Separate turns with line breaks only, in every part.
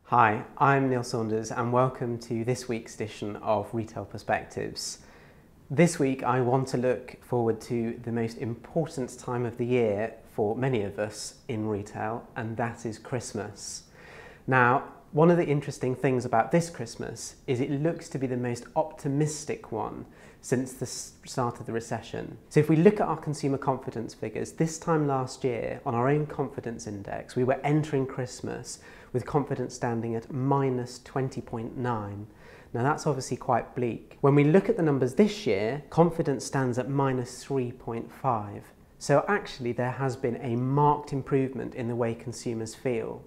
Hi, I'm Neil Saunders and welcome to this week's edition of Retail Perspectives. This week I want to look forward to the most important time of the year for many of us in retail, and that is Christmas. Now, one of the interesting things about this Christmas is it looks to be the most optimistic one since the start of the recession. So if we look at our consumer confidence figures, this time last year on our own confidence index, we were entering Christmas with confidence standing at minus 20.9. Now that's obviously quite bleak. When we look at the numbers this year, confidence stands at minus 3.5. So actually there has been a marked improvement in the way consumers feel.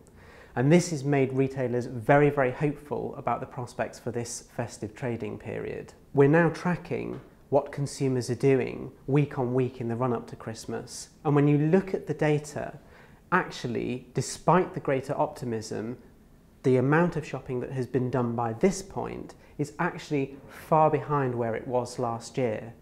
And this has made retailers very, very hopeful about the prospects for this festive trading period. We're now tracking what consumers are doing week on week in the run-up to Christmas. And when you look at the data, actually, despite the greater optimism, the amount of shopping that has been done by this point is actually far behind where it was last year.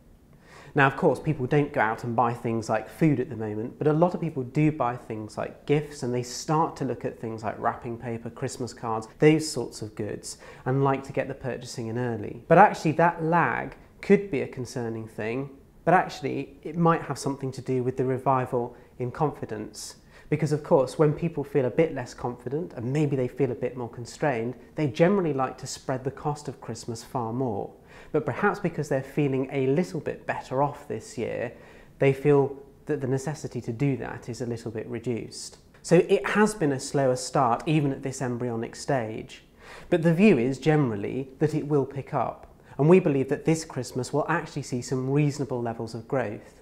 Now, of course, people don't go out and buy things like food at the moment, but a lot of people do buy things like gifts, and they start to look at things like wrapping paper, Christmas cards, those sorts of goods, and like to get the purchasing in early. But actually that lag could be a concerning thing, but actually it might have something to do with the revival in confidence. Because of course, when people feel a bit less confident and maybe they feel a bit more constrained, they generally like to spread the cost of Christmas far more. But perhaps because they're feeling a little bit better off this year, they feel that the necessity to do that is a little bit reduced. So it has been a slower start even at this embryonic stage. But the view is generally that it will pick up. And we believe that this Christmas will actually see some reasonable levels of growth.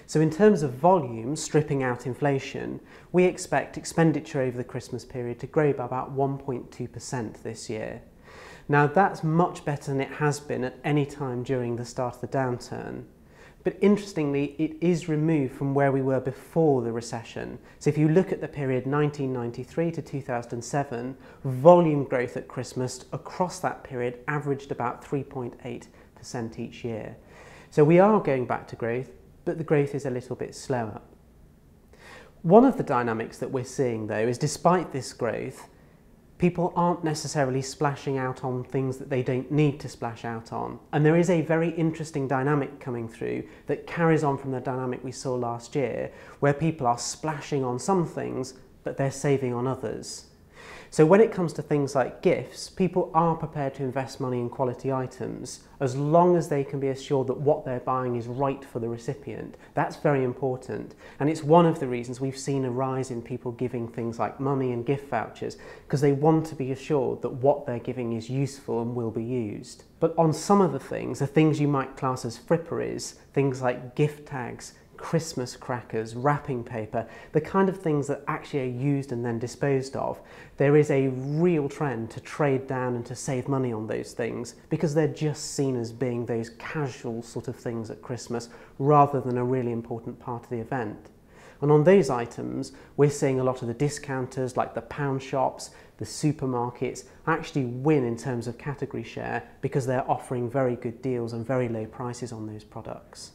So in terms of volume, stripping out inflation, we expect expenditure over the Christmas period to grow by about 1.2% this year. Now that's much better than it has been at any time during the start of the downturn. But interestingly, it is removed from where we were before the recession. So if you look at the period 1993 to 2007, volume growth at Christmas across that period averaged about 3.8% each year. So we are going back to growth, but the growth is a little bit slower. One of the dynamics that we're seeing though is despite this growth, people aren't necessarily splashing out on things that they don't need to splash out on. And there is a very interesting dynamic coming through that carries on from the dynamic we saw last year, where people are splashing on some things, but they're saving on others. So when it comes to things like gifts, people are prepared to invest money in quality items as long as they can be assured that what they're buying is right for the recipient. That's very important. And it's one of the reasons we've seen a rise in people giving things like money and gift vouchers, because they want to be assured that what they're giving is useful and will be used. But on some of the things you might class as fripperies, things like gift tags, Christmas crackers, wrapping paper, the kind of things that actually are used and then disposed of, there is a real trend to trade down and to save money on those things because they're just seen as being those casual sort of things at Christmas rather than a really important part of the event. And on those items, we're seeing a lot of the discounters like the pound shops, the supermarkets actually win in terms of category share because they're offering very good deals and very low prices on those products.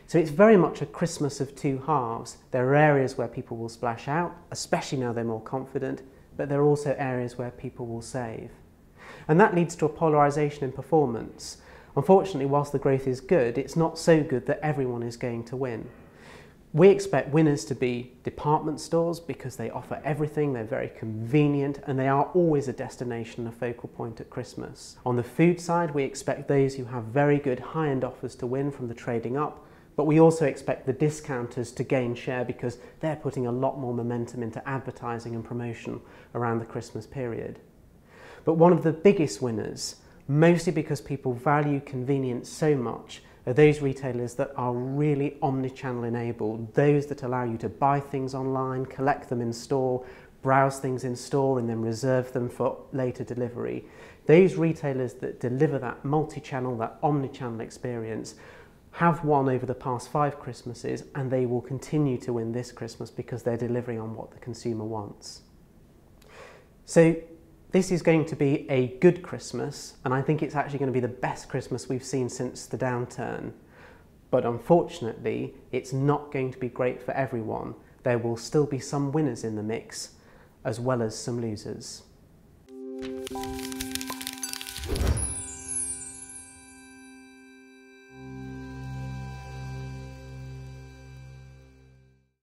So it's very much a Christmas of two halves. There are areas where people will splash out, especially now they're more confident, but there are also areas where people will save. And that leads to a polarisation in performance. Unfortunately, whilst the growth is good, it's not so good that everyone is going to win. We expect winners to be department stores because they offer everything, they're very convenient, and they are always a destination and a focal point at Christmas. On the food side, we expect those who have very good high-end offers to win from the trading up, but we also expect the discounters to gain share because they're putting a lot more momentum into advertising and promotion around the Christmas period. But one of the biggest winners, mostly because people value convenience so much, are those retailers that are really omni-channel enabled, those that allow you to buy things online, collect them in store, browse things in store and then reserve them for later delivery. Those retailers that deliver that multi-channel, that omni-channel experience have won over the past 5 Christmases, and they will continue to win this Christmas because they're delivering on what the consumer wants. So this is going to be a good Christmas, and I think it's actually going to be the best Christmas we've seen since the downturn. But unfortunately, it's not going to be great for everyone. There will still be some winners in the mix, as well as some losers.